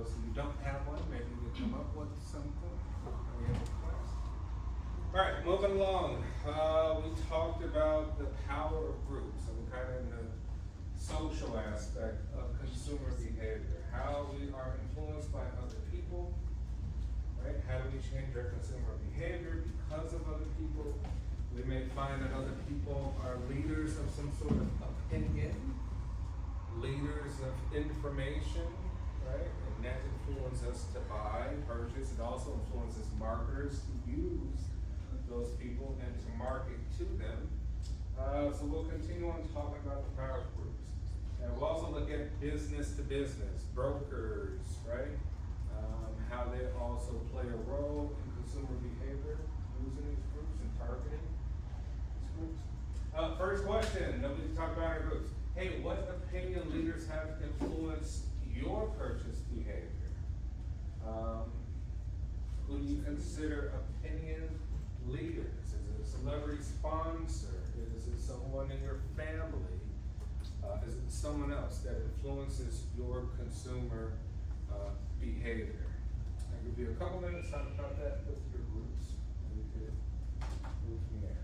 those who don't have one, maybe you can come up with something. We have a class. All right, moving along. We talked about the power of groups, and we're kind of in the social aspect of consumer behavior, how we are influenced by other people, right? How do we change our consumer behavior because of other people? We may find that other people are leaders of some sort of opinion, leaders of information, right? And that influences us to buy, purchase. It also influences marketers to use those people and to market to them. So we'll continue on talking about the power groups. And we'll also look at business to business, brokers, right? How they also play a role in consumer behavior, using these groups and targeting these groups. First question, nobody talked about our groups. Hey, what opinion leaders have influenced your purchase behavior? Who do you consider opinion leaders? Is it a celebrity sponsor? Is it someone in your family? Is it someone else that influences your consumer behavior? I'll give you a couple minutes to talk about that with your groups, and we could move from there.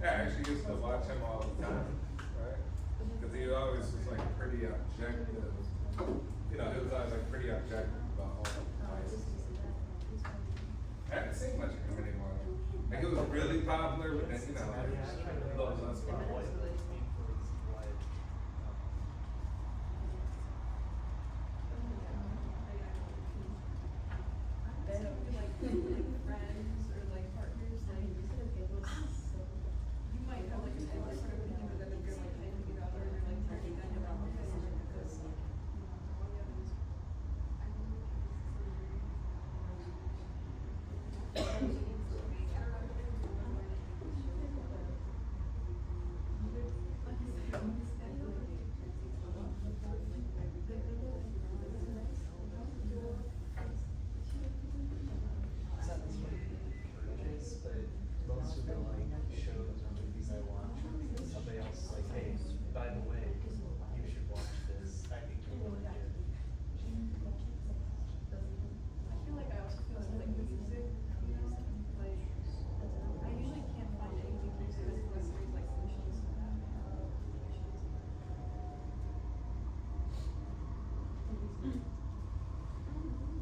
Yeah, I actually used to watch him all the time, right? Because he always was like pretty objective. You know, he was always like pretty objective about all the prices. I haven't seen much of him anymore. Like, he was really popular, but then, you know, like, a little less popular.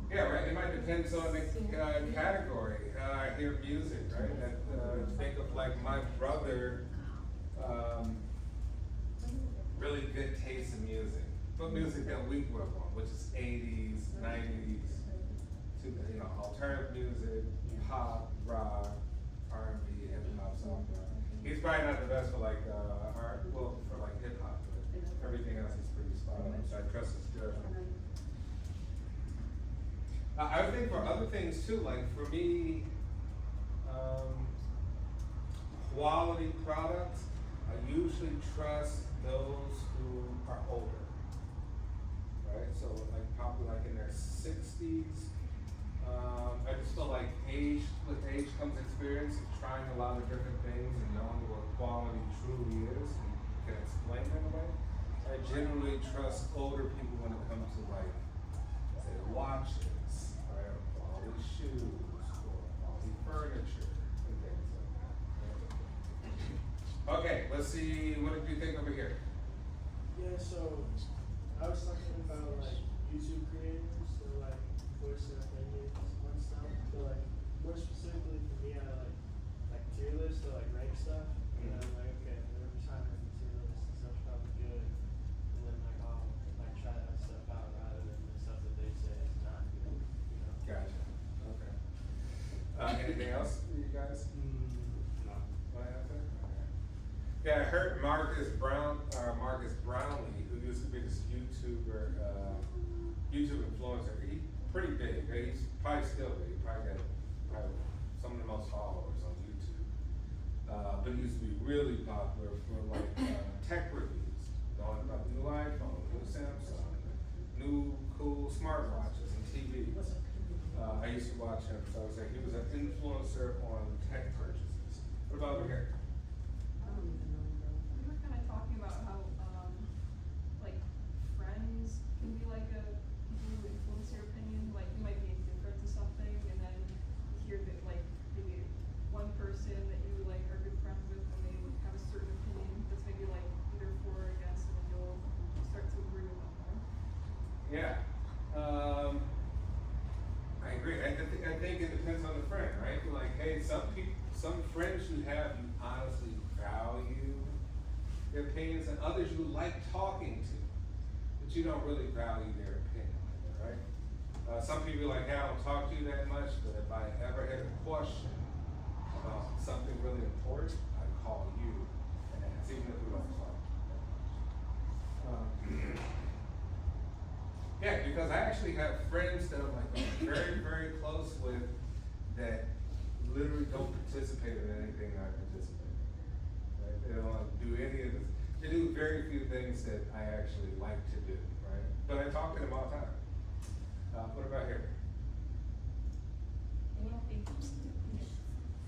Yeah, right. It might depend on the category. I hear music, right? Think of like my brother, really good taste in music, but music that we grew up on, which is 80s, 90s, to you know, alternative music, pop, rock, R&B, hip hop, soft rock. He's probably not the best for like for like hip hop, but everything else is pretty spot on. So I trust his judgment. I would think for other things too, like for me, quality products, I usually trust those who are older, right? So like probably like in their 60s. I just feel like with age comes experience of trying a lot of different things and knowing what quality truly is and can explain it in a way. I generally trust older people when it comes to like, say, watches, right, or quality shoes, or quality furniture, and things like that. Okay, let's see, what did you think over here? Yeah, so I was talking about like YouTube creators, so like voice and opinions on stuff. So like more specifically for me, I like tier lists or like rank stuff. And I'm like, okay, whatever time I have a tier list, this stuff's probably good. And then like I'll like try that stuff out rather than the stuff that they say is not good. You know? Gotcha, okay. Anything else, you guys? No. Want to add there? Okay. Yeah, I heard Marcus Brownlee, who used to be this YouTuber, YouTube influencer. He's pretty big. He's probably still big. He probably got some of the most followers on YouTube. But he used to be really popular for like tech reviews, knowing about the new iPhone, new Samsung, new cool smartwatches and TV. I used to watch him, so I was like, he was an influencer on tech purchases. What about over here? I don't even know, bro. We were kind of talking about how, like, friends can be like a, people who influence your opinion. Like, you might be indifferent to something, and then you hear that, like, maybe one person that you, like, are good friends with, and they have a certain opinion that's maybe, like, either for or against, and then you'll start to agree with them more. Yeah. I agree. I think it depends on the friend, right? Like, hey, some friends you have, you honestly value their opinions, and others you like talking to, but you don't really value their opinion, right? Some people are like, hey, I don't talk to you that much, but if I ever had a question about something really important, I'd call you and ask, even if we don't talk that much. Yeah, because I actually have friends that I'm like very, very close with that literally don't participate in anything I participate in. Right? They don't like do any of this. They do very few things that I actually like to do, right? But I talk to them all the time. What about here?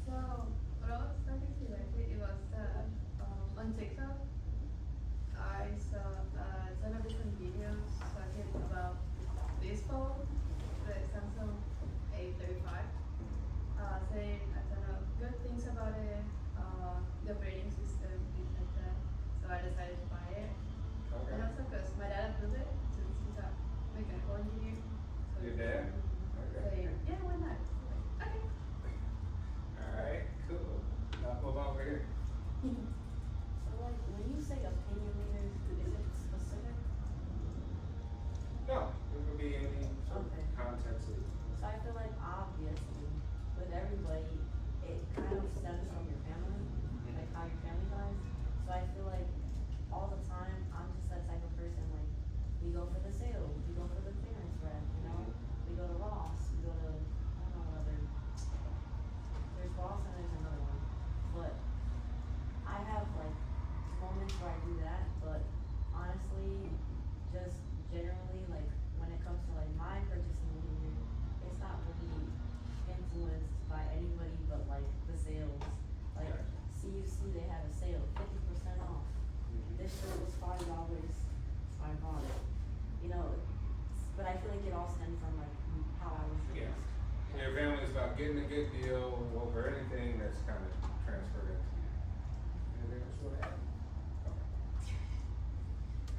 So, what I was talking to like it was that on TikTok, I saw a ton of different videos talking about this phone, the Samsung A35, saying a ton of good things about it, the operating system, things like that. So I decided to buy it. Okay. And also because my dad approved it, since he's a mechanical engineer. So Your dad? Okay. saying, yeah, why not? Okay. All right, cool. What about over here? So like when you say opinion leaders, is it specific? No, it could be any sort of Okay. context. So I feel like obviously with everybody, it kind of stems from your family, like how your family lives. So I feel like all the time I'm just that type of person. Like we go for the sale, we go for the clearance rack, you know, we go to Ross, we go to I don't know what other. There's Ross and there's another one, but I have like moments where I do that, but honestly, just generally, like when it comes to like my purchasing behavior, it's not really influenced by anybody but like the sales. Like Gotcha. CUC, they had a sale, 50% off. This shirt was $40, so I bought it. You know, but I feel like it all stems from like how I was Yeah. raised. Your family is about getting a good deal over anything that's kind of transferred into you. Anything else you want to add? Okay.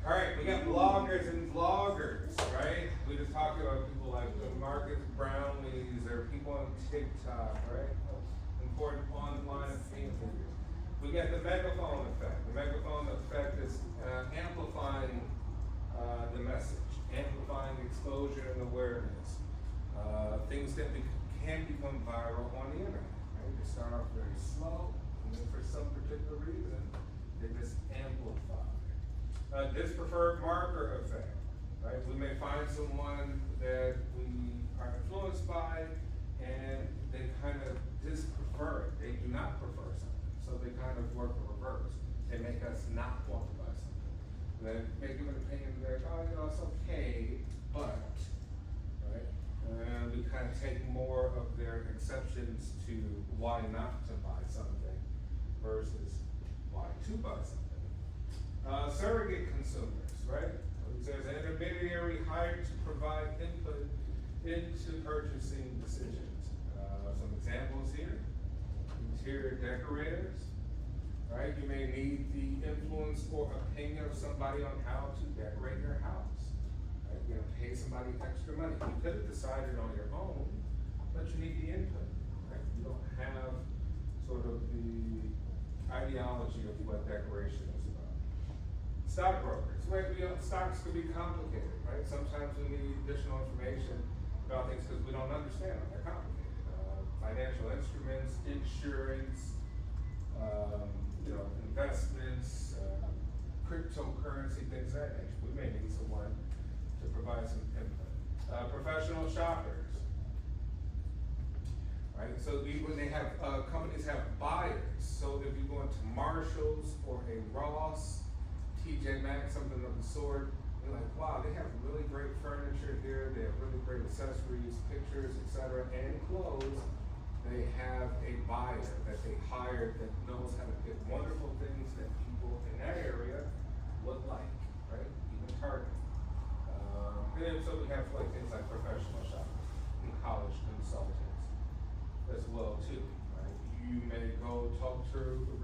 All right, we got bloggers and vloggers, right? We just talked about people like the Marcus Brownlees or people on TikTok, right? Important online opinion leaders. We got the megaphone effect. The megaphone effect is amplifying the message, amplifying exposure and awareness. Things that can become viral on the internet, right? They start off very slow, and then for some particular reason, they just amplify. Dispreferred marker effect, right? We may find someone that we are influenced by, and they kind of disprefer it. They do not prefer something, so they kind of work in reverse. They make us not want to buy something. They may give an opinion like, oh, you know, it's okay, but, right? And we kind of take more of their exceptions to why not to buy something versus why to buy something. Surrogate consumers, right? There's an intermediary hired to provide input into purchasing decisions. Some examples here: interior decorators, right? You may need the influence or opinion of somebody on how to decorate your house. Right? You're gonna pay somebody extra money. You could have decided on your own, but you need the input, right? You don't have sort of the ideology of what decoration is about. Stockbrokers, right? Stocks could be complicated, right? Sometimes we need additional information about things because we don't understand them. They're complicated. Financial instruments, insurance, investments, cryptocurrency, things of that nature. We may need someone to provide some input. Professional shoppers. Right, so when they have, companies have buyers, so if you go into Marshalls or a Ross, TJ Maxx, something of the sort, you're like, wow, they have really great furniture here, they have really great accessories, pictures, etc., and clothes. They have a buyer that they hired that knows how to pick wonderful things that people in that area would like, right? Even Target. And so we have like things like professional shoppers and college consultants as well too, right? You may go talk to a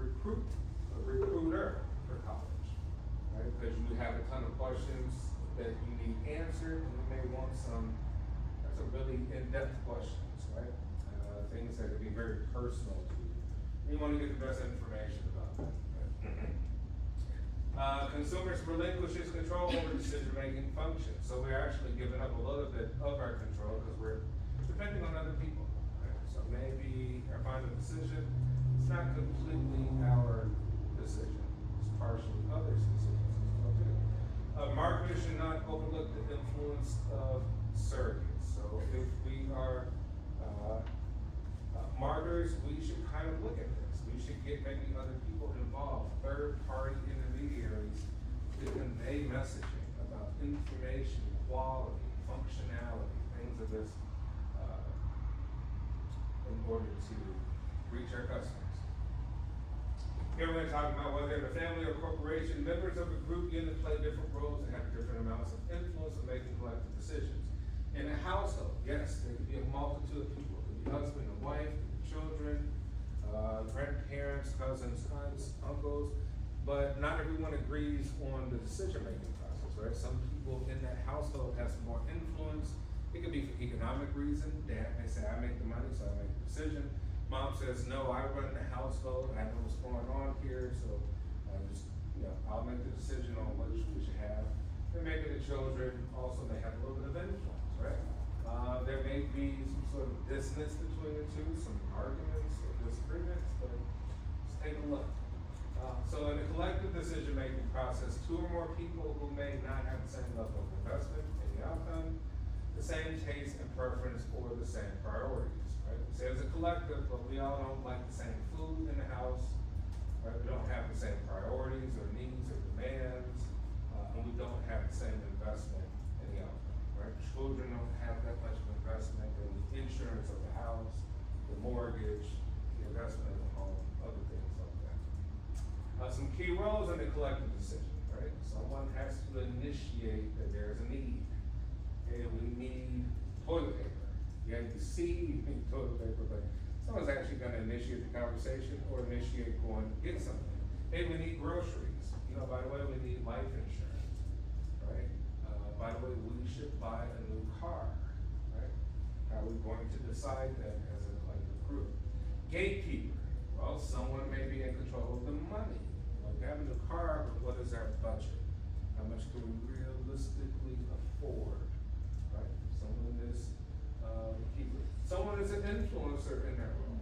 recruiter for college, right? Because you have a ton of questions that you need answered, and you may want some really in-depth questions, right? Things that could be very personal to you. You want to get the best information about that. Right? Consumers relinquishes control over decision-making functions. So we're actually giving up a little bit of our control because we're depending on other people. Right? So maybe our final decision, it's not completely our decision. It's partially others' decisions as well too. Marketers should not overlook the influence of surrogates. So if we are marketers, we should kind of look at this. We should get maybe other people involved, third-party intermediaries to convey messaging about information, quality, functionality, things of this, in order to reach our customers. Here we're going to talk about whether in a family or corporation, members of a group unit play different roles and have different amounts of influence in making collective decisions. In a household, yes, there could be a multitude of people. It could be husband and wife, children, grandparents, cousins, aunts, uncles, but not everyone agrees on the decision-making process, right? Some people in that household have some more influence. It could be for economic reason. Dad may say, I make the money, so I make the decision. Mom says, no, I run the household, I know what's going on here, so I'll make the decision on what we should have. And maybe the children also may have a little bit of influence, right? There may be some sort of dissonance between the two, some arguments or disagreements, but let's take a look. So in the collective decision-making process, two or more people who may not have the same level of investment in the outcome, the same taste and preference, or the same priorities, right? We say as a collective, but we all don't like the same food in the house, right? We don't have the same priorities or needs or demands, and we don't have the same investment in the outcome, right? Children don't have that much of investment in the insurance of the house, the mortgage, the investment in the home, other things like that. Some key roles in the collective decision, right? Someone has to initiate that there's a need. Hey, we need toilet paper. Yeah, you see you need toilet paper, but someone's actually gonna initiate the conversation or initiate going to get something. Hey, we need groceries. By the way, we need life insurance, right? By the way, we should buy a new car, right? How are we going to decide that as a collective group? Gatekeeper. Well, someone may be in control of the money. Like, we have a new car, but what is our budget? How much can we realistically afford, right? Someone is keeper. Someone is an influencer in that role,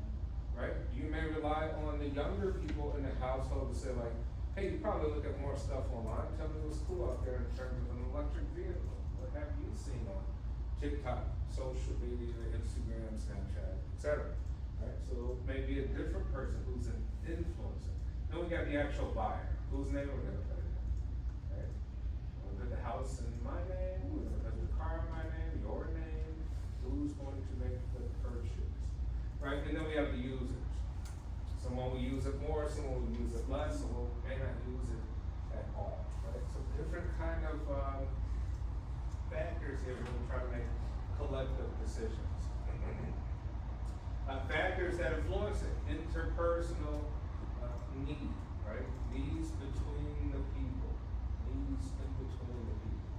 right? You may rely on the younger people in the household to say like, hey, you probably look at more stuff online. Tell me what's cool out there in terms of an electric vehicle. What have you seen on TikTok, social media, Instagram, Snapchat, etc. Right? So maybe a different person who's an influencer. Then we got the actual buyer. Whose name are we gonna put it in? Right? Is it the house in my name? Is it the car in my name? Your name? Who's going to make the purchase? Right? And then we have the users. Someone will use it more, someone will use it less, someone may not use it at all, right? So different kind of factors here when we try to make collective decisions. Factors that influence it, interpersonal need, right? Needs between the people, needs in between the people.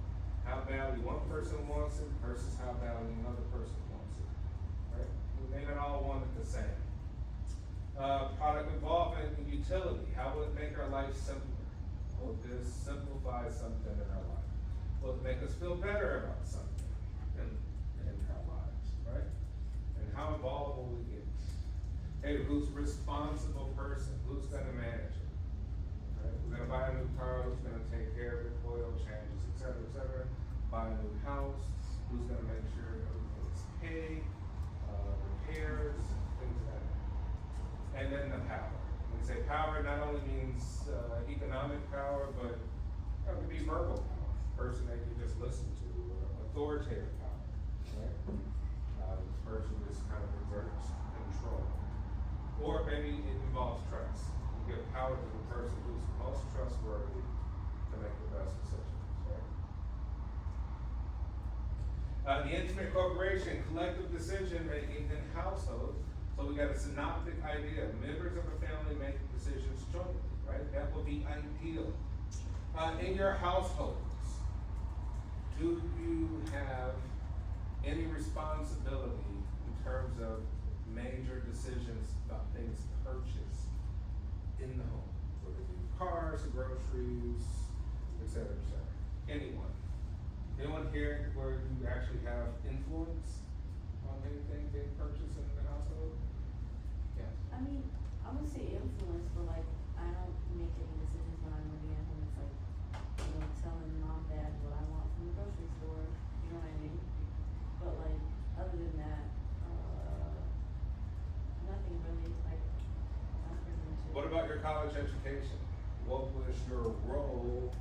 How badly one person wants it versus how badly another person wants it, right? We may not all want it the same. Product involvement and utility. How will it make our life simpler? Will this simplify something in our life? Will it make us feel better about something in our lives, right? And how involved will we get? Hey, who's responsible person? Who's gonna manage it? Right? We're gonna buy a new car, who's gonna take care of it, oil changes, etc., etc. Buy a new house, who's gonna make sure everything's paid, repairs, things of that nature. And then the power. When we say power, not only means, economic power, but it could be verbal power, person that you just listen to, or authoritative power, right? This person just kind of exerts control. Or maybe it involves trust. You give power to the person who's most trustworthy to make the best decisions, right? The intimate corporation, collective decision making in households. So we got a synoptic idea. Members of a family make decisions jointly, right? That would be ideal. In your households, do you have any responsibility in terms of major decisions about things purchased in the home? Whether it be cars, groceries, et cetera, et cetera. Anyone? Anyone here where you actually have influence on anything being purchased in the household? Yes. I mean, I would say influence, but like, I don't make any decisions when I'm living at home. It's like, you know, telling mom, dad what I want from the grocery store, you know what I mean? But like, other than that, nothing really, like, that's pretty much it. What about your college education? What was your role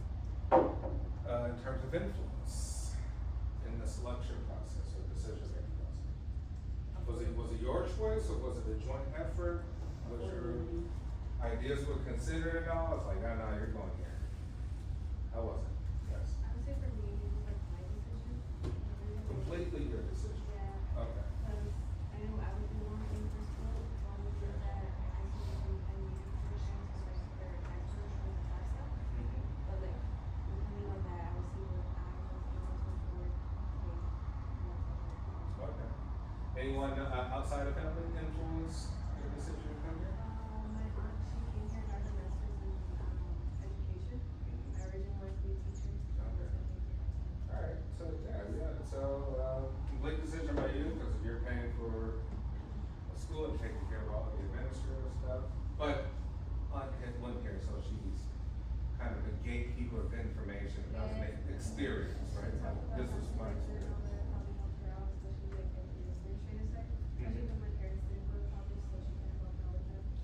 in terms of influence in the selection process or decision-making process? Was it your choice or was it a joint effort? Was your ideas were considered at all? It's like, oh, no, you're going here. How was it? Yes. I would say for me, it was like my decision. Completely your decision? Yeah. Okay. Because I knew I would do one thing for school, so I would do that. I see them and we do positions, especially for extra for the class stuff. But like, depending on that, I would see what I was able to afford. Okay. Anyone outside of family influence your decision to come here? My aunt, she came here, got her master's in education. I originally wanted to be a teacher. Okay. Alright, so complete decision by you, because you're paying for a school and taking care of all the administrative stuff. But Aunt had one here, so she's kind of a gatekeeper of information about the experience, right? This is my experience.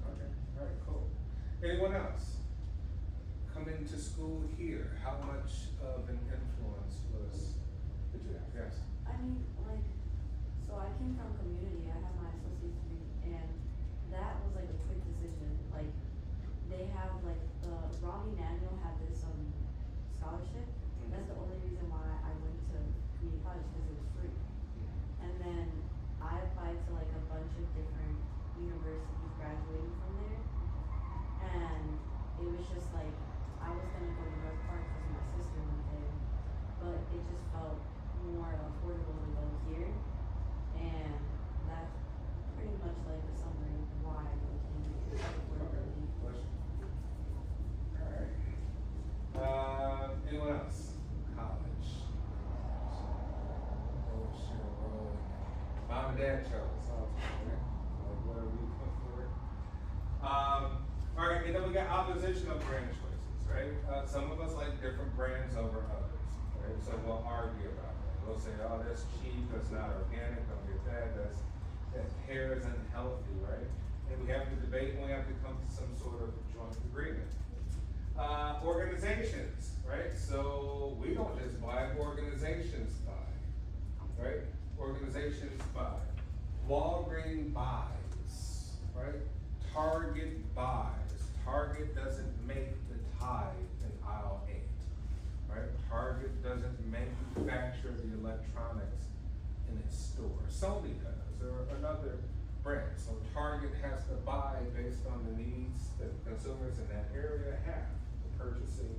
Okay, alright, cool. Anyone else? Coming to school here, how much of an influence did you have? Yes? I mean, like, so I came from community, I have my associate's degree, and that was like a quick decision, like, they have like, Robbie Manuel had this, scholarship, that's the only reason why I went to community college, cause it was free. And then I applied to like a bunch of different universities graduating from there, and it was just like, I was gonna go to North Park cause my sister went there, but it just felt more affordable to go here, and that's pretty much like the summary of why I came here, affordability. Alright. Anyone else? College. Oh, shit, rolling. Mom and dad chose, right? Like, what are we put for it? Alright, and then we got oppositional brand choices, right? Some of us like different brands over others, right? So we'll argue about that. We'll say, oh, that's cheap, that's not organic, don't get that, that hair is unhealthy, right? And we have to debate and we have to come to some sort of joint agreement. Organizations, right? So we don't just buy, organizations buy, right? Organizations buy. Walgreens buys, right? Target buys. Target doesn't make the tie in aisle 8, right? Target doesn't manufacture the electronics in its store. Sony does, or another brand. So Target has to buy based on the needs that consumers in that area have, the purchasing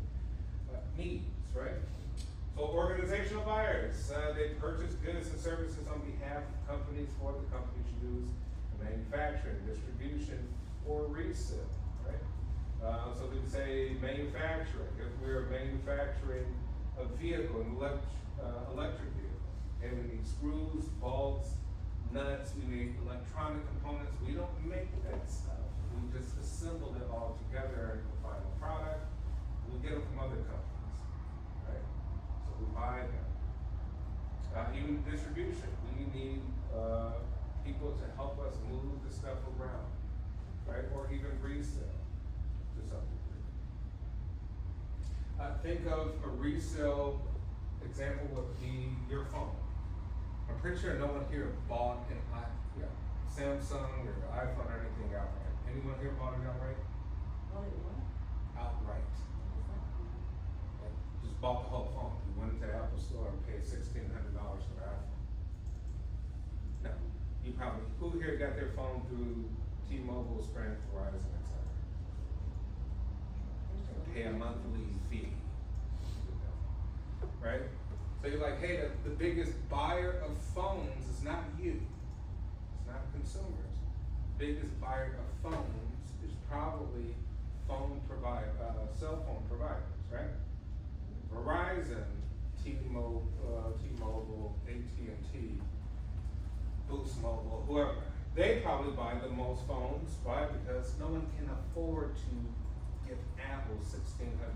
needs, right? So organizational buyers, they purchase goods and services on behalf of companies for the companies use in manufacturing, distribution, or resale, right? So we can say manufacturing, if we're manufacturing a vehicle, an electric vehicle, and we need screws, bolts, nuts, we need electronic components, we don't make that stuff. We just assemble it all together in the final product. We get them from other companies, right? So we buy them. Even distribution, we need, people to help us move the stuff around, right? Or even resell to some degree. Think of a resale example would be your phone. I'm pretty sure no one here bought an Samsung or iPhone or anything outright. Anyone here bought it outright? Oh, it what? Outright. Like, just bought the whole phone. You went into the Apple store and paid $1,600 for the iPhone. No, you probably, who here got their phone through T-Mobile, Sprint, Verizon, etc.? Pay a monthly fee. Right? So you're like, hey, the biggest buyer of phones is not you. It's not consumers. Biggest buyer of phones is probably cell phone providers, right? Verizon, T-Mobile, AT&T, Boost Mobile, whoever. They probably buy the most phones. Why? Because no one can afford to give Apple $1,600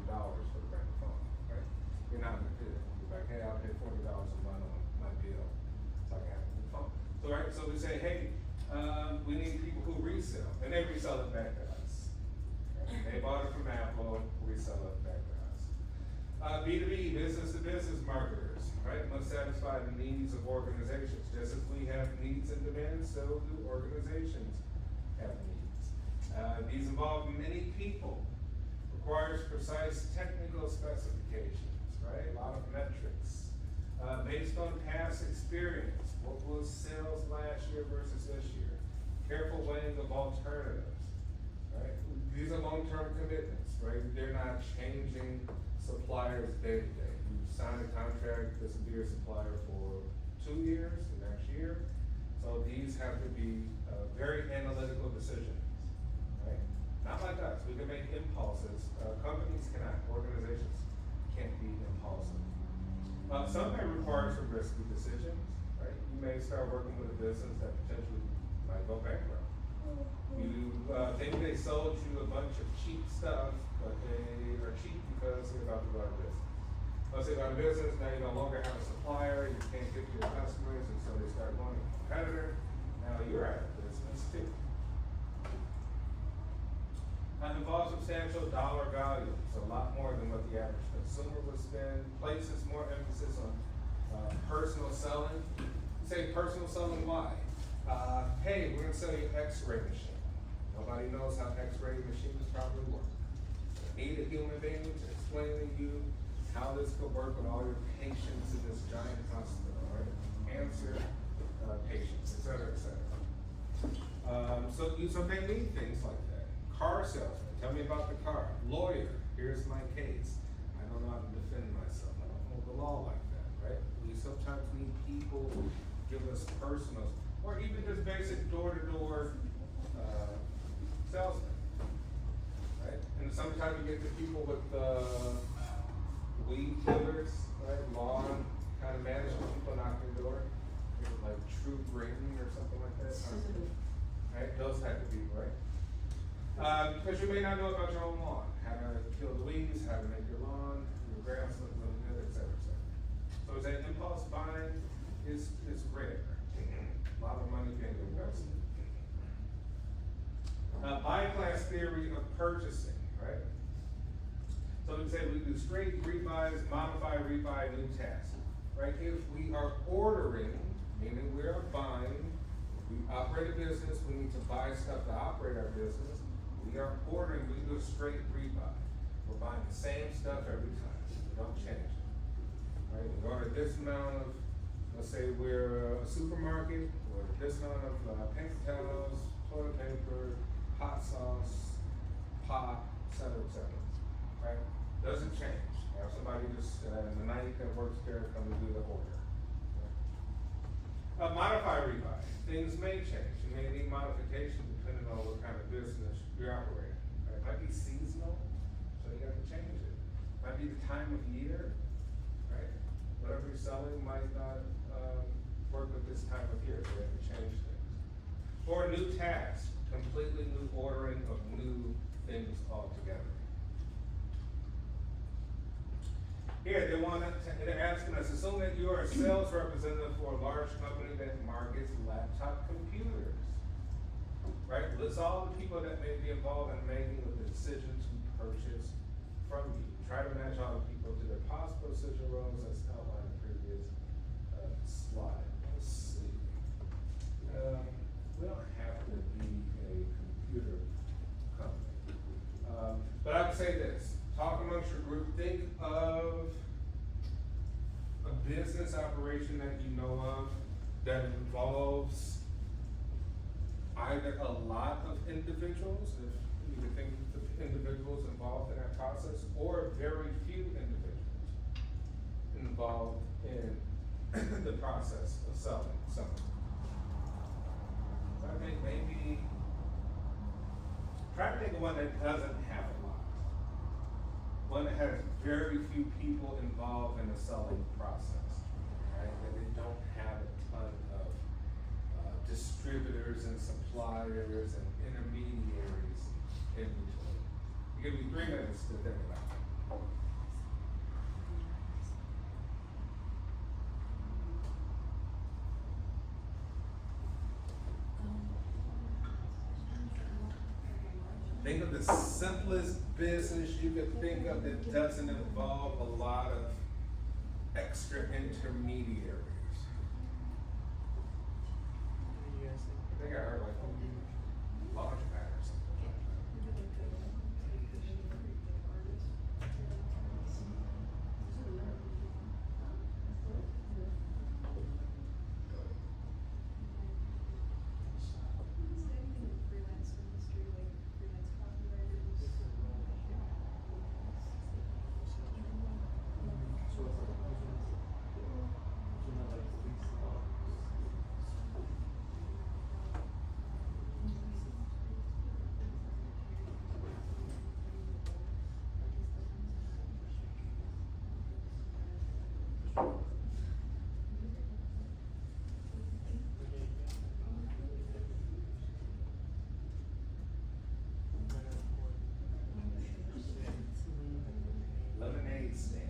for the brand new phone, right? You're not gonna do that. You're like, hey, I'll pay $40 a month on my bill so I can have a new phone. So right, so we say, hey, we need people who resell, and they resell it back to us. Right? They bought it from Apple, resell it back to us. B2B, business to business marketers, right, must satisfy the needs of organizations. Just as we have needs and demands, so do organizations have needs. These involve many people, requires precise technical specifications, right, a lot of metrics. Based on past experience, what was sales last year versus this year? Careful weighing of alternatives, right? These are long-term commitments, right? They're not changing suppliers day to day. You sign a contract, this will be your supplier for 2 years, the next year. So these have to be very analytical decisions, right? Not like us, we can make impulses. Companies cannot, organizations can't be impulsive. Some may require some risky decisions, right? You may start working with a business that potentially might go bankrupt. You think they sold you a bunch of cheap stuff, but they are cheap because they're about to go out of business. Let's say about a business, now you no longer have a supplier, you can't get to your customers, and so they start going to a competitor. Now you're out of business too. That involves substantial dollar value, so a lot more than what the average consumer would spend. Places more emphasis on personal selling. You say personal selling, why? Hey, we're gonna sell you an X-ray machine. Nobody knows how X-ray machines probably work. You need a human being to explain to you how this could work with all your patients in this giant hospital, right? Cancer patients, et cetera, et cetera. So they need things like that. Car salesman, tell me about the car. Lawyer, here's my case. I don't know how to defend myself. I don't know the law like that, right? We sometimes need people who give us personal, or even just basic door-to-door salesmen, right? And sometimes you get the people with weed dealers, right? Lawn kind of management people knocking the door, like True Green or something like that. Right? Those type of people, right? Because you may not know about your own lawn, how to kill the weeds, how to make your lawn, your grass look really good, et cetera, et cetera. So is that impulse buying is rare. A lot of money being invested. Buy class theory of purchasing, right? So we say we do straight rebuys, modify, rebuy, new tasks, right? If we are ordering, meaning we are buying, we operate a business, we need to buy stuff to operate our business. We are ordering, we do a straight rebuy. We're buying the same stuff every time. We don't change it. Right? We order this amount of, let's say we're a supermarket, we order this amount of paper towels, toilet paper, hot sauce, pot, et cetera, right? Doesn't change. Have somebody just in the night that works there come and do the order. Right? Modify rebuy. Things may change. You may need modification depending on what kind of business you're operating. Right? It might be seasonal, so you have to change it. Might be the time of year, right? Whatever you're selling might not work with this time of year, so you have to change things. Or a new task, completely new ordering of new things altogether. Here, they're asking us, assume that you are a sales representative for a large company that markets laptop computers. Right, list all the people that may be involved in making the decision to purchase from you. Try to match all the people to their possible decision roles as outlined in the previous slide. Let's see. We don't have to be a computer company. But I would say this, talk amongst your group, think of a business operation that you know of that involves either a lot of individuals, if you can think of the individuals involved in that process, or very few individuals involved in the process of selling something. So I think maybe, try to think of one that doesn't have a lot. One that has very few people involved in the selling process, right? That they don't have a ton of distributors and suppliers and intermediaries in between. You give me 3 minutes to think about it. Think of the simplest business you could think of that doesn't involve a lot of extra intermediaries. What do you guys think? I think I heard like launchpad or something like that. Freelance industry, like freelance copywriters. Lemonade stand.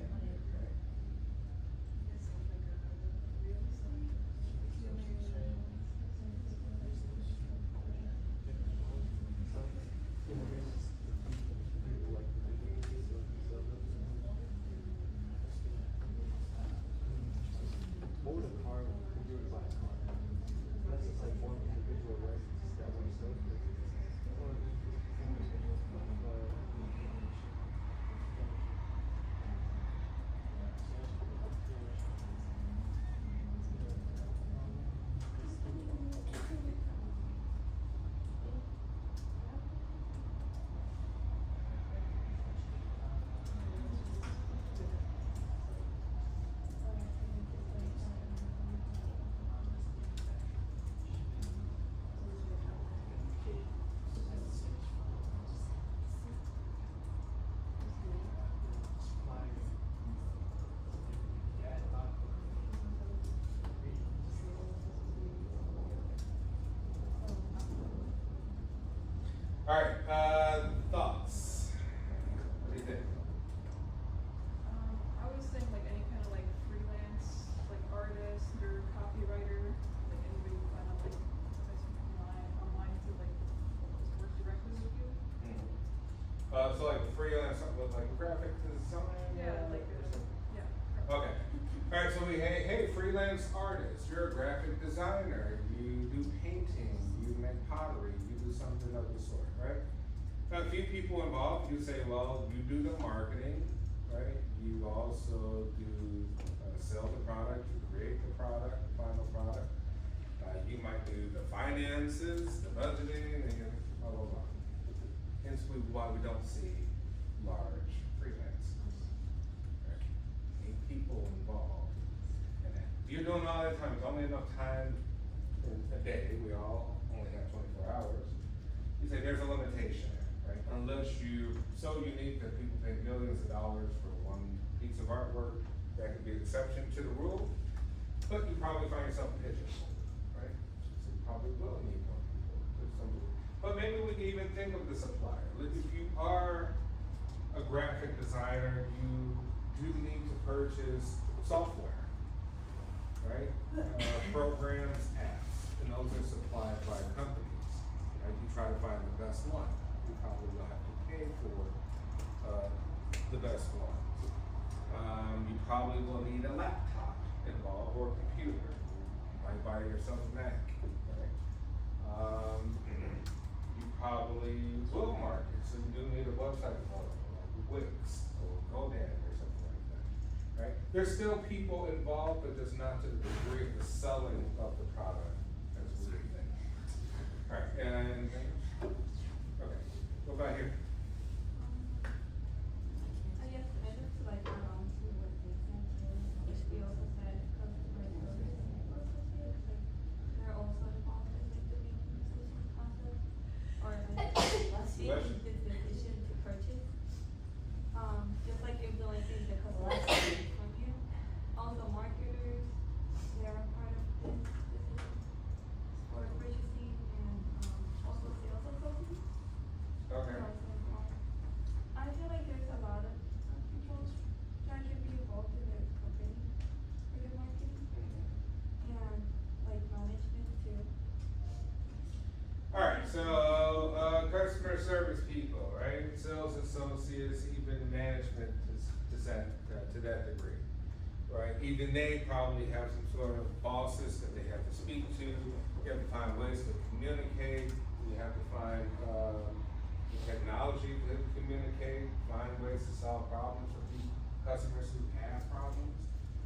Okay. What would a car, if you were to buy a car? That's just like one individual, right? That one sells it. All right, thoughts? What do you think? I was thinking like any kind of like freelance, like artist or copywriter, like anybody who kind of like has online to like work directly with you. So like freelance, with like graphic design? Yeah, like yeah. Okay. All right, so hey, freelance artist, you're a graphic designer, you do painting, you make pottery, you do something of the sort, right? Now, a few people involved, you say, well, you do the marketing, right? You also do sell the product, you create the product, the final product. You might do the finances, the budgeting, and blah, blah, blah. Hence why we don't see large freelancers. Right? 8 people involved in that. You're doing all that time, there's only enough time in a day, we all only have 24 hours. You say there's a limitation there, right? Unless you're so unique that people pay millions of dollars for one piece of artwork, that could be an exception to the rule, but you probably find yourself pigeonholed, right? So you probably will need more people. But maybe we can even think of the supplier. Like if you are a graphic designer, you do need to purchase software, right? Programs, apps, and those are supplied by companies, right? You try to find the best one, you probably will have to pay for, the best one. You probably will need a laptop involved or a computer. You might buy yourself a Mac, right? You probably will market, so you do need a website developer like Wix or GoDaddy or something like that, right? There's still people involved, but just not to the degree of the selling of the product as we would think. Alright, and, okay, what about here? I guess I just like add on to what they said too, which we also said customer service associates, like they're also involved in like the banking decision process or like making the decision to purchase. Just like influencing the customer service from you. Also marketers, they are part of this decision for purchasing and also sales associates. Okay. are also involved. I feel like there's a lot of people that can be involved in the company for the marketing and like management too. Alright, so, customer service people, right, sales associates, even management to that degree, right? Even they probably have some sort of bosses that they have to speak to, you have to find ways to communicate, you have to find, the technology to communicate, find ways to solve problems for people, customers who have problems,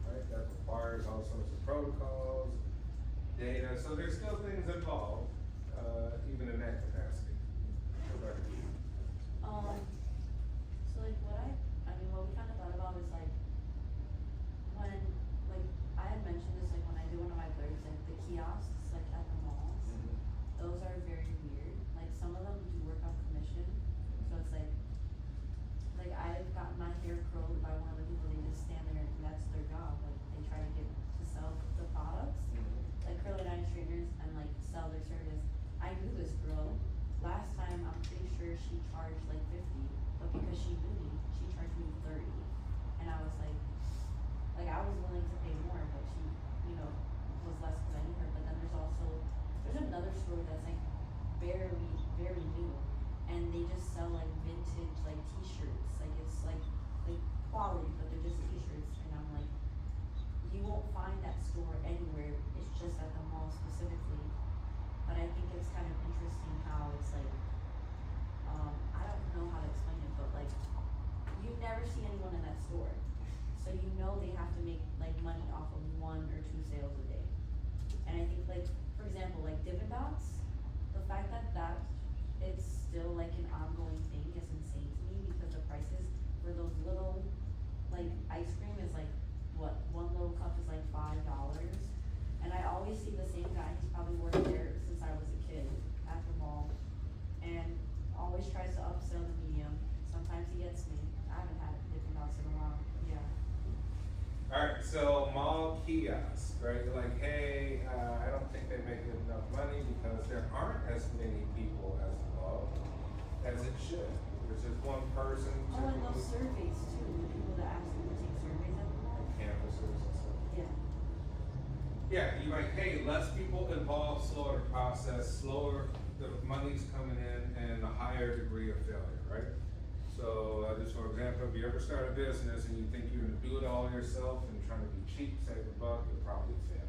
right? That requires all sorts of protocols, data, so there's still things involved, even in that capacity. What about you? So like what we kind of thought about is like, when, like, I had mentioned this, like, when I do one of my blurbs, like, the kiosks, like, at the malls, those are very weird, like, some of them do work on commission, so it's like, I've gotten my hair curled by one of the people, they just stand there and that's their job, like, they try to get, to sell the products, like curly line straighteners and like sell their service. I knew this girl, last time I'm pretty sure she charged like 50, but because she knew me, she charged me 30. And I was like I was willing to pay more, but she, you know, was less because I knew her. But then there's another store that's like very, very new, and they just sell like vintage like t-shirts, like it's like quality, but they're just t-shirts, and I'm like, you won't find that store anywhere, it's just at the mall specifically. But I think it's kind of interesting how it's like, I don't know how to explain it, but like, you never see anyone in that store. So you know they have to make like money off of 1 or 2 sales a day. And I think like, for example, like Dippin' Dots, the fact that it's still like an ongoing thing is insane to me, because the prices for those little, like, ice cream is like, what, one little cup is like $5. And I always see the same guy, he's probably worked there since I was a kid at the mall, and always tries to upsell the medium. Sometimes he gets me. I haven't had Dippin' Dots in a while, yeah. Alright, so mall kiosks, right? You're like, hey, I don't think they make enough money because there aren't as many people as involved as it should. There's just one person to Oh, and those surveys too, the people that actually take surveys at the mall. campuses and stuff. Yeah. Yeah, you're like, hey, less people involved, slower the process, slower, the money's coming in, and a higher degree of failure, right? So, just for example, if you ever start a business and you think you're gonna do it all yourself and trying to be cheap, save a buck, you'll probably fail,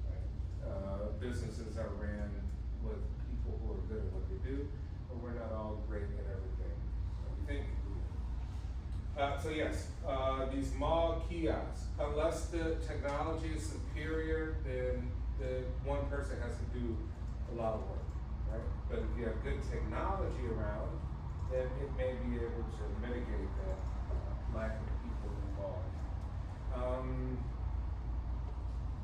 right? Businesses are ran with people who are good at what they do, but we're not all great at everything that we think we do. So yes, these mall kiosks, unless the technology is superior, then the one person has to do a lot of work, right? But if you have good technology around, then it may be able to mitigate that lack of people involved.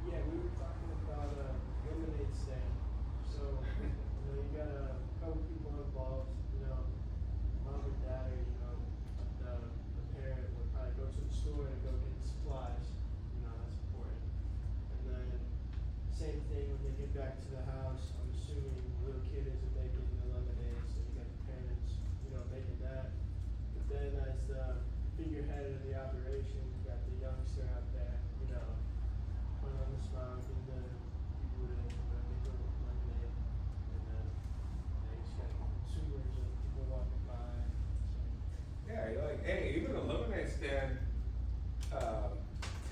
Yeah, we were talking about a lemonade stand. So, you got a couple people involved, mom and dad, or, the parent would probably go to the store to go get the supplies, that's important. And then, same thing when they get back to the house, I'm assuming the little kid isn't making the lemonade, so you got the parents, making that. But then as the figurehead of the operation, you got the youngster out there, you know, putting on the smile, getting the people to make the lemonade, and then you just got consumers and people walking by. Yeah, you're like, hey, even a lemonade stand,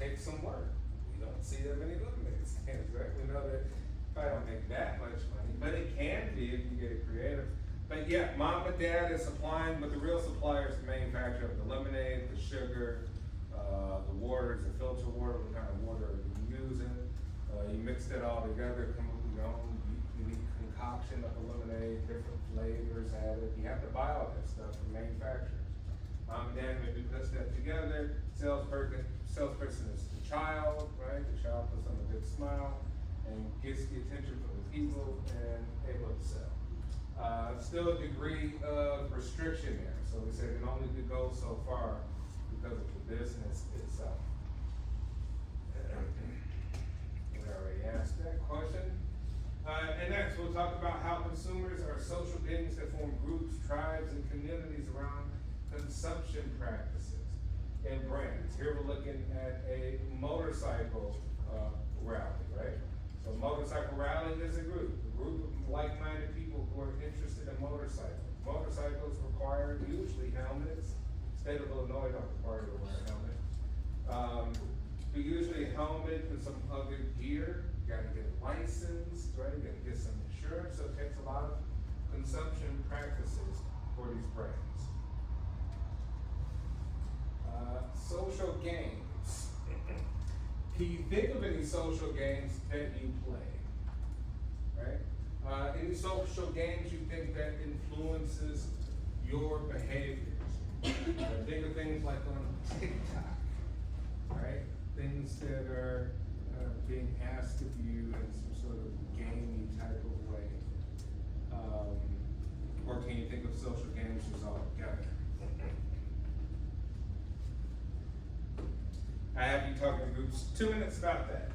takes some work. You don't see that many lemonade stands, right? We know that probably don't make that much money, but it can be if you get creative. But yeah, mom and dad is supplying, but the real supplier is the manufacturer of the lemonade, the sugar, the waters, the filter water, what kind of water are you using? You mixed it all together, come up with your own unique concoction of the lemonade, different flavors added. You have to buy all that stuff from manufacturers. Mom and dad maybe puts that together. Salesperson is the child, right? The child puts on a big smile and gets the attention from the people and able to sell. Still a degree of restriction there. So we said it can only go so far because of the business itself. We already asked that question. And next, we'll talk about how consumers are social beings that form groups, tribes, and communities around consumption practices and brands. Here we're looking at a motorcycle rally, right? So motorcycle rally is a group of like-minded people who are interested in motorcycles. Motorcycles require usually helmets. State of Illinois don't require you to wear a helmet. But usually a helmet and some other gear. You gotta get a license, right? You gotta get some insurance. So it takes a lot of consumption practices for these brands. Social games. Can you think of any social games that you play? Right? Any social games you think that influences your behaviors? Think of things like on TikTok, right? Things that are being asked of you in some sort of gamey type of way. Or can you think of social games as all together? I have you talking in groups, 2 minutes about that.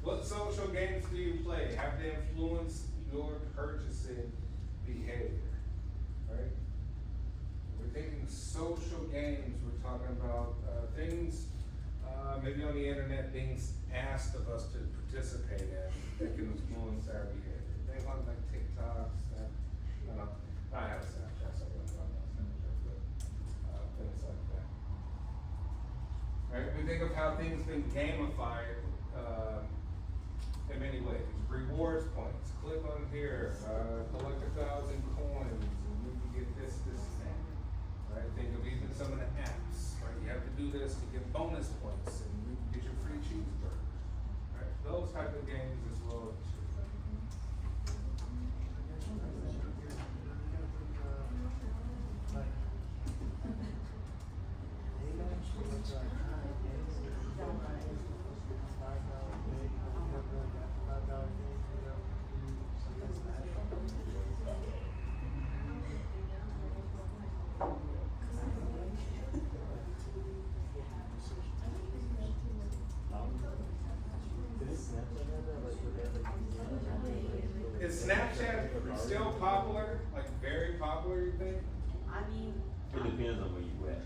What social games do you play? Have they influenced your purchasing behavior, right? We're thinking social games, we're talking about things, maybe on the internet, things asked of us to participate in that can influence our behavior. Things like TikTok, Snap, I have a Snapchat, so I don't know Snapchat, but things like that. Right? We think of how things been gamified in many ways. Rewards points. Click on here, collect 1,000 coins, and you can get this, and that. Right? Think of even some of the apps. Right? You have to do this to get bonus points, and you can get your free cheeseburger. Right? Those type of games as well. Is Snapchat still popular? Like very popular, you think? I mean, It depends on where you at.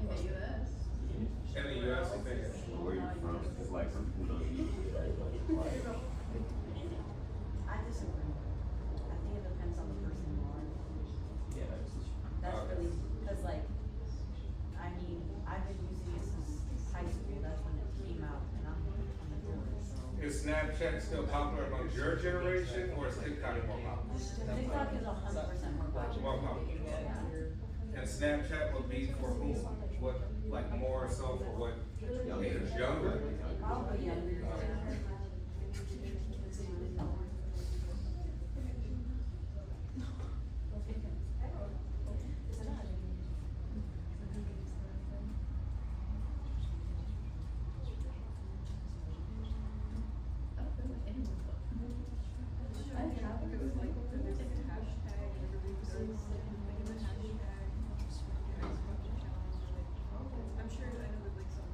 In the US. In the US, you think it's Where you from. It's like some people don't use it. I disagree. I think it depends on the person you are. Yeah, That's Okay. really, cause like, I mean, I've been using it since high school, that's when it came out, and I'm doing it, so. Is Snapchat still popular among your generation, or is TikTok more popular? TikTok is 100% more popular. More popular. Yeah. And Snapchat will be for whom? What, like more so for what age? Younger? Probably younger. I don't feel like anyone would. I think it was like, there's like a hashtag, and everybody was like, think of the hashtag, Facebook challenge, or like, I'm sure, I know that like some.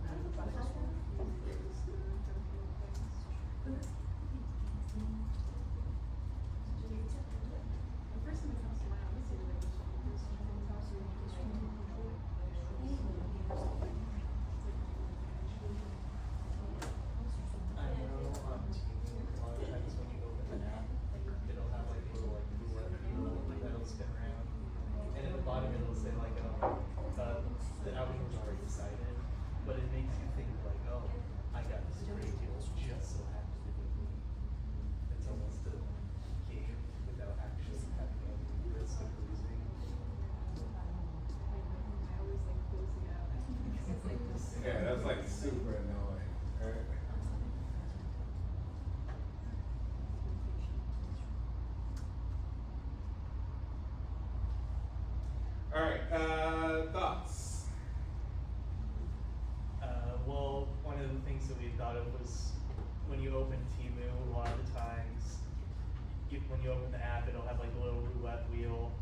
when you open the app, it'll have like a little roulette wheel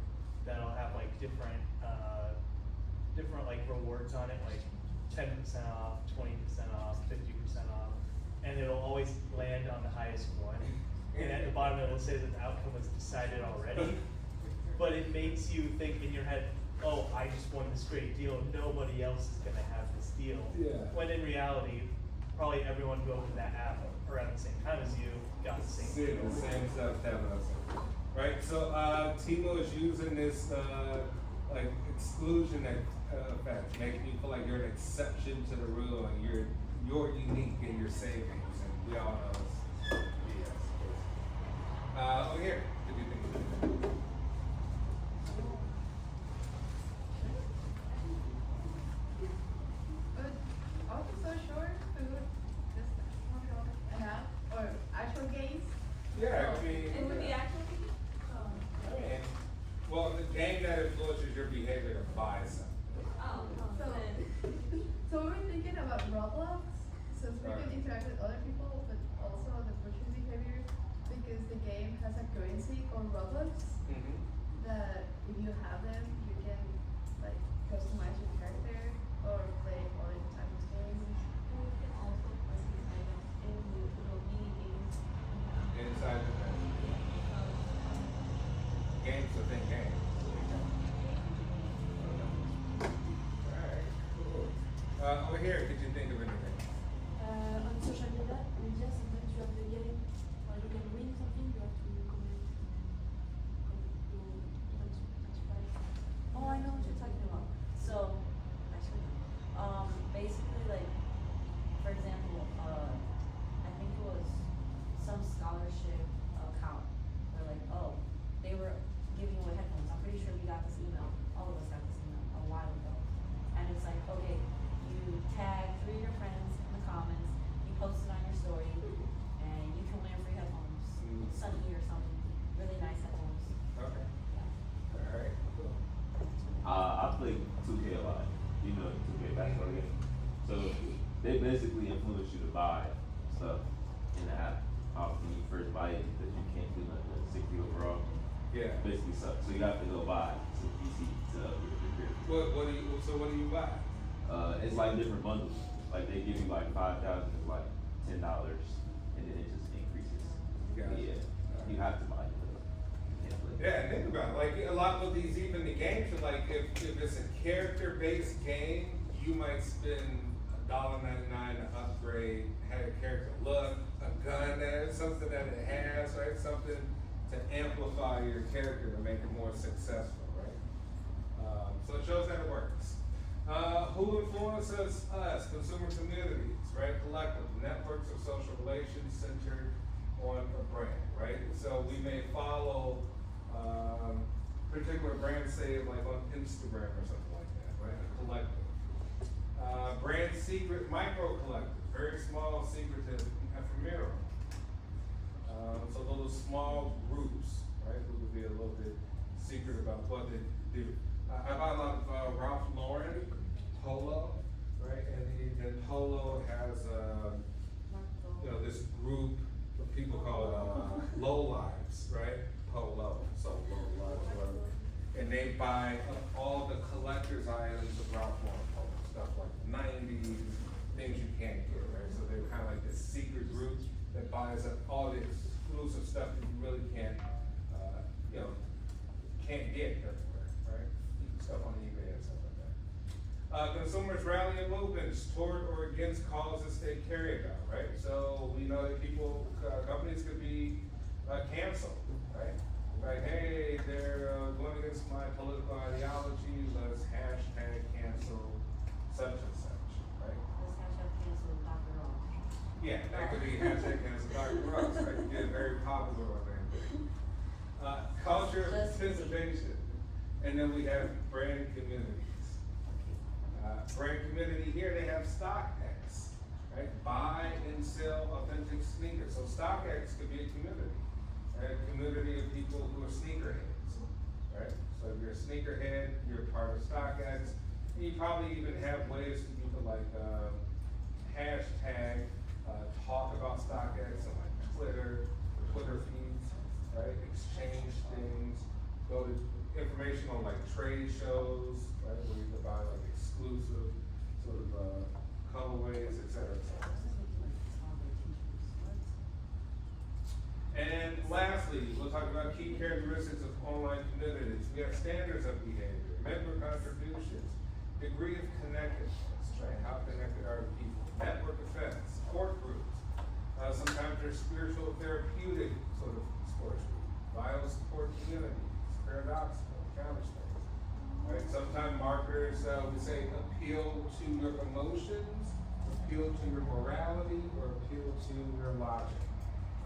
that'll have like different like rewards on it, like 10% off, 20% off, 50% off, and it'll always land on the highest one. And at the bottom it will say that the outcome was decided already. But it makes you think in your head, oh, I just won this great deal, nobody else is gonna have this deal. Yeah. When in reality, probably everyone who opened that app around the same time as you got the same See, deal. the same stuff happening us. Right, so, Timo is using this, like exclusion effect, making you feel like you're an exception to the rule and you're unique in your savings, and we all know it's BS. Over here, what do you think? But also sure food, this I have, or actual games. Yeah, I mean. It would be actually, And, well, the game that influences your behavior to buy something. So, so we're thinking about Roblox, since we can interact with other people, but also the purchase behavior, because the game has a currency called Roblox, that if you have them, you can like customize your character or play other types of games. we can also purchase items in the little mini games. Inside the games within games. Alright, cool. Over here, could you think of anything? On social media, sometimes you have the game, or you can win something, you have to comment. Oh, I know what you're talking about. So, actually, basically, like, for example, I think it was some scholarship account, where like, oh, they were giving away headphones. I'm pretty sure we got this email, all of us got this email a while ago. And it's like, okay, you tag 3 of your friends in the comments, you post it on your story, and you can win free headphones, Sunny or something, really nice headphones. Okay. Yeah. Alright, cool. I play 2K a lot, you know, 2K basketball game. So they basically influence you to buy stuff in the app when you first buy it because you can't do nothing 60 overall. Yeah. Basically sucks. So you have to go buy some PC to upgrade your career. What do you buy? It's like different bundles. Like they give you like 5,000 is like $10, and then it just increases. Gotcha. Yeah, you have to buy it. You can't play. Yeah, and think about it, like a lot of these, even the games are like, if it's a character-based game, you might spend $1.99 to upgrade, have a character look, a gun that something that it has, right? Something to amplify your character to make it more successful, right? So it shows that it works. Who influences us? Consumer communities, right? Collective networks of social relations centered on a brand, right? So we may follow particular brands, say like on Instagram or something like that, right? A collective. Brand secret micro collective, very small, secretive, ephemeral. So those small groups, right, who would be a little bit secret about what they do. I buy a lot of Ralph Lauren, Polo, right, and Polo has, you know, this group, what people call it, low lives, right, Polo, so low lives, whatever. And they buy up all the collector's items of Ralph Lauren Polo, stuff like the 90s, things you can't get, right, so they're kind of like this secret group that buys up all the exclusive stuff that you really can't, you know, can't get everywhere, right? Stuff on eBay and stuff like that. Consumers rally in movements toward or against causes they care about, right? So we know that people, companies could be canceled, right? Like, hey, they're going against my political ideology, let's hashtag cancel such and such, right? Let's hashtag cancel Dr. Ross. Yeah, that could be hashtag cancel Dr. Ross, right? You get very popular on that. Culture of participation, and then we have brand communities. Brand community here, they have StockX, right? Buy and sell authentic sneakers. So StockX could be a community, right? A community of people who are sneakerheads, right? So if you're a sneakerhead, you're part of StockX. You probably even have ways for you to like hashtag talk about StockX on like Twitter feeds, right? trade shows, right, where you can buy like exclusive sort of, colorways, et cetera, et cetera. And lastly, we'll talk about key characteristics of online communities. We have standards of behavior, member contributions, degree of connectedness, right? How connected are the people? Network effects, support groups. Sometimes there's spiritual therapeutic sort of support groups, bio support communities, paradoxical, counter space. Right? Sometimes marketers, we say appeal to your emotions, appeal to your morality, or appeal to your logic.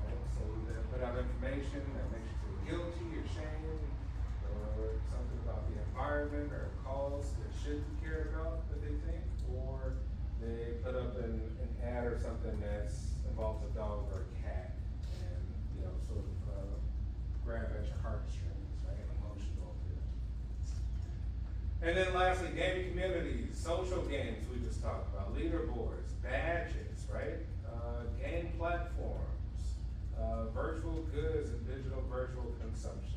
Right? So they put out information that makes you feel guilty or shame, or something about the environment or a cause that should be cared about that they think, or they put up an ad or something that involves a dog or a cat, and sort of grab at your heartstrings, right? Emotional appeal. And then lastly, gaming communities, social games we just talked about, leaderboards, badges, right? Game platforms, virtual goods and digital virtual consumptions.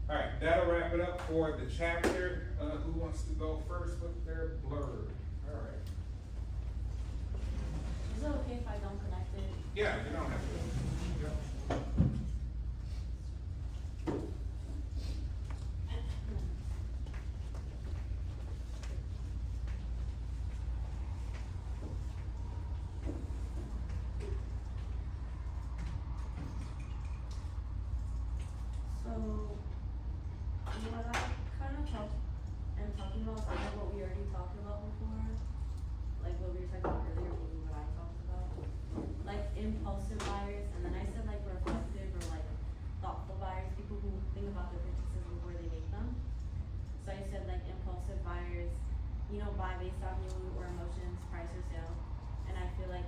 All right, that'll wrap it up for the chapter. Who wants to go first with their blurb? All right. Is it okay if I don't connect it? Yeah, you don't have to. Yeah. So, what I kind of am talking about kind of what we already talked about before, like what we were talking about earlier, maybe what I talked about, like impulsive buyers, and then I said like reflective or like thoughtful buyers, people who think about their purchases before they make them. So I said like impulsive buyers, buy based on mood or emotions, price or sale, and I feel like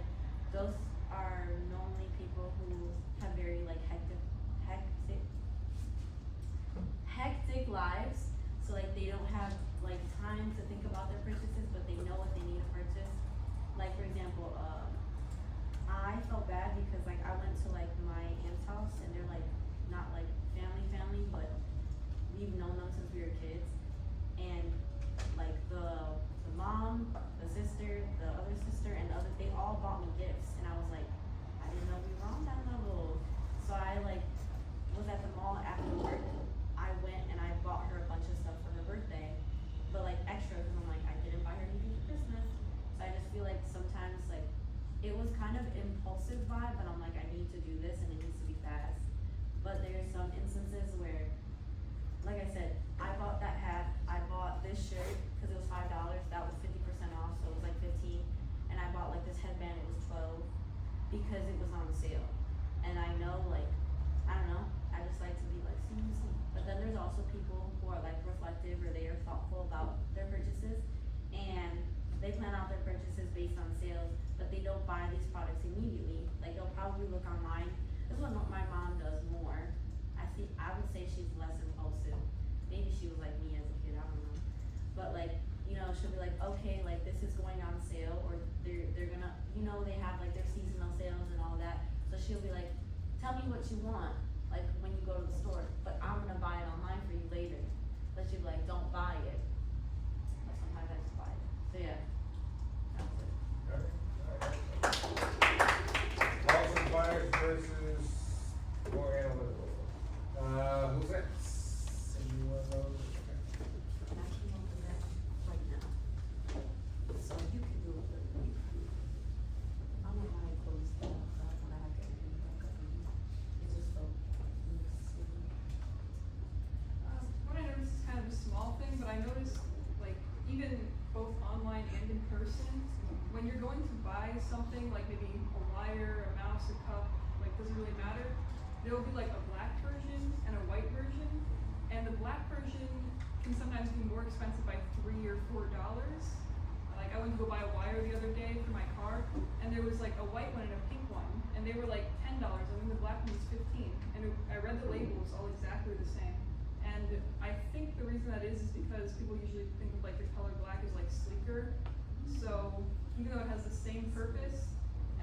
those are normally people who have very like hectic lives, so like they don't have like time to think about their purchases, but they know what they need to purchase. Like for example, I felt bad because like I went to like my aunt's house and they're like not like family, but we've known them since we were kids, and like the mom, the sister, the other sister, and the other, they all bought me gifts, and I was like, I didn't know we were on that level. So I like was at the mall after work. I went and I bought her a bunch of stuff for her birthday, but like extra because I'm like, I didn't buy her anything for Christmas. So I just feel like sometimes like it was kind of impulsive vibe, but I'm like, I need to do this and it needs to be fast. But there's some instances where, like I said, I bought that hat, I bought this shirt because it was $5, that was 50% off, so it was like 15, and I bought like this headband, it was 12 because it was on sale. And I know like, I don't know, I just like to be like, see. But then there's also people who are like reflective or they are thoughtful about their purchases and they plan out their purchases based on sales, but they don't buy these products immediately. Like they'll probably look online. This is what my mom does more. I would say she's less impulsive. Maybe she was like me as a kid, I don't know. But like, she'll be like, okay, like this is going on sale, or they're gonna, they have like their seasonal sales and all that. So she'll be like, tell me what you want, like when you go to the store, but I'm gonna buy it online for you later. But she'll be like, don't buy it. But sometimes I just buy it. So yeah, that's it. Impulsive buyers versus more analytical. Who's next? Anyone else? I'm actually on the net right now. So you can do it, but I don't know why I closed that up when I had to open it back up again. It just felt silly. What I noticed is kind of a small thing, but I noticed like even both online and in person, when you're going to buy something like maybe a wire, a mouse, a cup, like doesn't really matter. There will be like a black version and a white version, and the black version can sometimes be more expensive by $3 or $4. Like I went to go buy a wire the other day for my car, and there was like a white one and a pink one, and they were like $10, and then the black one was $15. And I read the labels all exactly the same. And I think the reason that is because people usually think of like the color black as like sleeker. So even though it has the same purpose,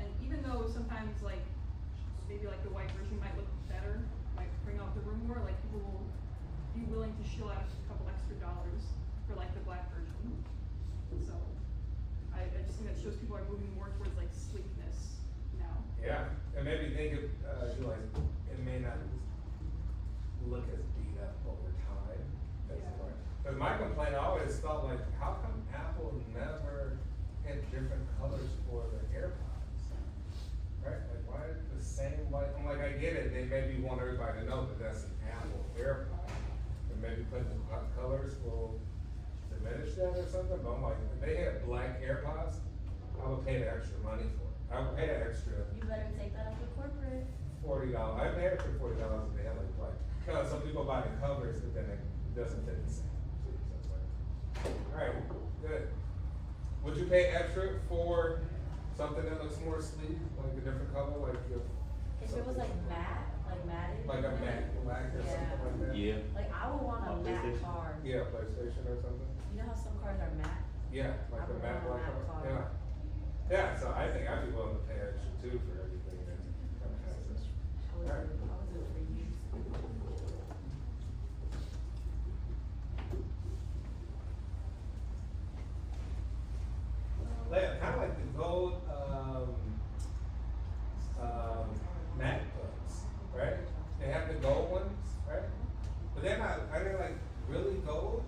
and even though sometimes like maybe like the white version might look better, might bring out the room more, like people will be willing to shell out a couple extra dollars for like the black version. So, I just think that shows people are moving more towards like sleekness now. Yeah, and maybe think of, like, it may not look as beat up over time. Yeah. Cause my complaint, I always felt like, how come Apple never had different colors for the AirPods? Right, like why the same white, I'm like, I get it, they maybe want everybody to know that that's an Apple AirPod. And maybe putting the colors will diminish that or something, but I'm like, if they had black AirPods, I would pay the extra money for it. I would pay the extra You better take that up to corporate. $40. I pay extra $40 if they have like black. Cause some people buy the covers, but then it doesn't fit the same. So it's like, alright, good. Would you pay extra for something that looks more sleek, like a different color, like your? If it was like matted. Like a matte black or Yeah. something like that? Yeah. Like I would want a On matte PlayStation? car. Yeah, PlayStation or something? You know how some cars are matte? Yeah, like I the would matte want a black matte color, car. yeah. Yeah, so I think I'd be willing to pay extra too for everything that kind of has this. I would Alright. do it for you. Yeah, kind of like the gold, MacBooks, right? They have the gold ones, right? But they're not, are they like really gold?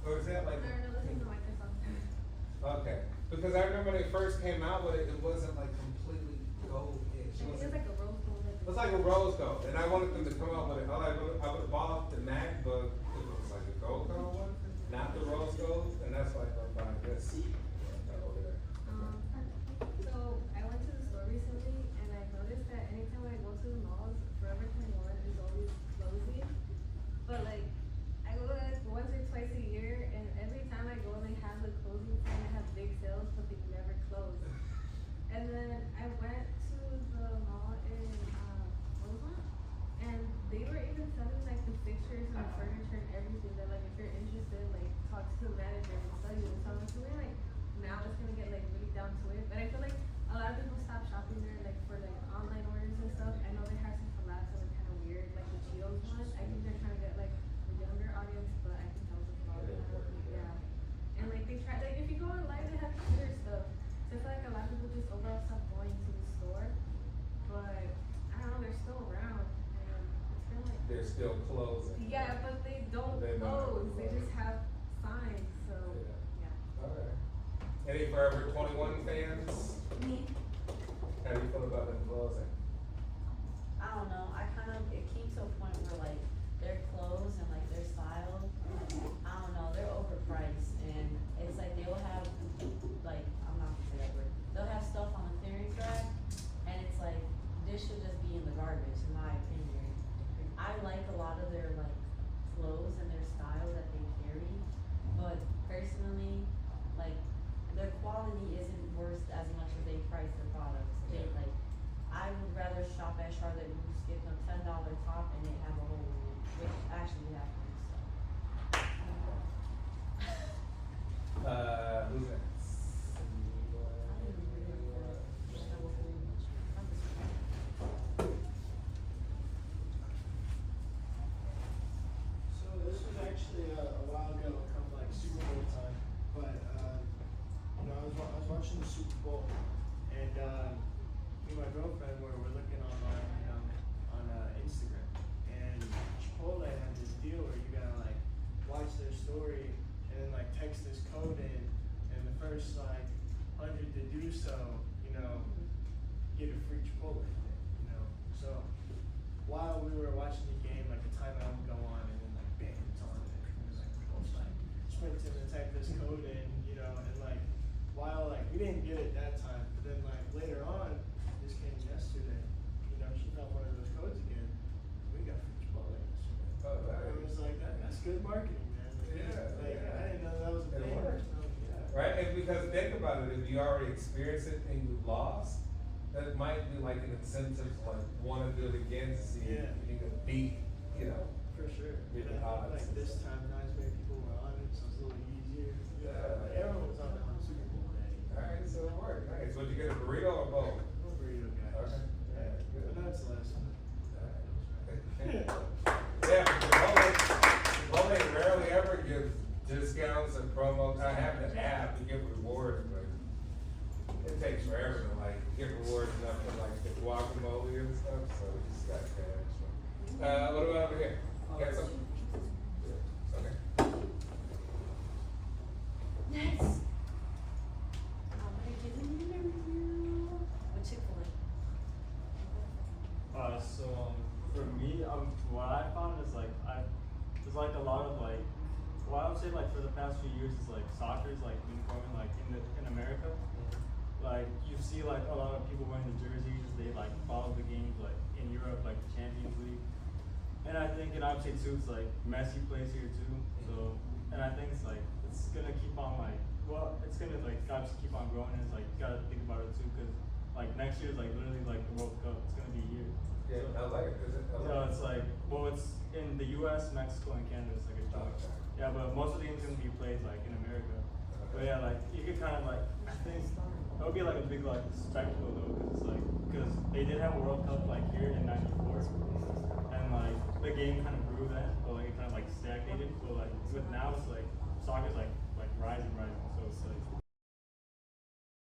Or is that like? No, this is the Microsoft. Okay, because I remember when they first came out with it, it wasn't like completely gold-ish. I think it's like a rose gold. It was like a rose gold, and I wanted them to come out with it. I would've bought the MacBook, if it was like a gold color one, not the rose gold, and that's why I'm buying this over there. So I went to the store recently and I noticed that anytime I go to the malls, Forever 21 is always closing. But like, I go there once or twice a year and every time I go they have the closing time, they have big sales, but they never close. And then I went to the mall in, Rosemont, and they were even selling like the fixtures and the furniture and everything that like if you're interested, like talk to the manager and sell you. So I'm assuming like now it's gonna get like really down to it. But I feel like a lot of people stop shopping there like for like online orders and stuff. I know they have some collabs that are kind of weird, like the Cheetos one. I think they're trying to get like a younger audience, but I think that was a flop. Yeah. And like they try, like if you go online, they have computer stuff. So I feel like a lot of people just overall stop going to the store. But I don't know, they're still around, and it's been like. They're still closing. Yeah, but they don't They don't close. They close. just have signs. So Yeah. yeah. Okay. Any Forever 21 fans? Me? How do you feel about them closing? I don't know, it came to a point where like, their clothes and like their style, I don't know, they're overpriced, and it's like they'll have, like, I'm not gonna say that word, they'll have stuff on the clearance rack, and it's like, this should just be in the garbage, in my opinion. I like a lot of their like, clothes and their style that they carry, but personally, like, their quality isn't worth as much as they price their products. They like, I would rather shop at Charlotte Russe, get them $10 top and they have a hole in it, which actually happens, so. Who's next? I didn't really know that was very much. So this was actually a while ago, come like Super Bowl time, but you know, I was watching the Super Bowl, and me and my girlfriend were looking online, you know, on Instagram, and Chipotle had this deal where you gotta like watch their story and then like text this code in, and the first like 100 to do so, you know, get a free Chipotle thing, you know. So while we were watching the game, like the timeout would go on, and then like bam, it's on, and it was like both like sprint to type this code in, you know, and like while like we didn't get it that time, but then like later on, this came yesterday, you know, she found one of those codes again, we got free Chipotle yesterday. Oh, It was nice. like that's good marketing, man. Like, Yeah, like yeah. I didn't know that was a It thing. worked. Yeah. Right, and because think about it, if you already experienced it and you lost, that might be like an incentive to like wanna do it again to see Yeah. if you can beat, you know. For sure. Beat And the I odds think like and this stuff. time, not as many people were on it, so it's a little easier. Yeah. Like, everyone was on Super Bowl day. Alright, so it worked, nice. Would you get a burrito or both? I'm a burrito guy. Okay. Yeah, Good. but that's the last one. Yeah, Chipotle I have the app to get rewards, but it takes forever to like get rewards enough for like the guacamole and stuff, so we just got cash. What about over here? Got something? Okay. Next. With Chick-fil-A. For me, what I found is like there's like a lot of like, well, I would say like for the past few years is like soccer's like been growing like in America. Like you see like a lot of people wearing the jerseys, they like follow the games like in Europe, like the Champions League. And I think, and I would say too, it's like Messi plays here too. So, and I think it's like it's gonna keep on like, well, it's gonna like gotta keep on growing. And it's like you gotta think about it too, cause like next year is like literally like the World Cup. It's gonna be here. Yeah, LA, is it So LA? it's like, well, it's in the U.S., Mexico, and Canada. It's like a joint. Okay. Yeah, but most of the games gonna be played like in America. But yeah, like you could kind of like, I think it would be like a big like spectacle though, cause it's like, cause they did have a World Cup like here in '94, and like the game kind of grew then, but like it kind of like stagnated. But like with now, it's like soccer's like rising.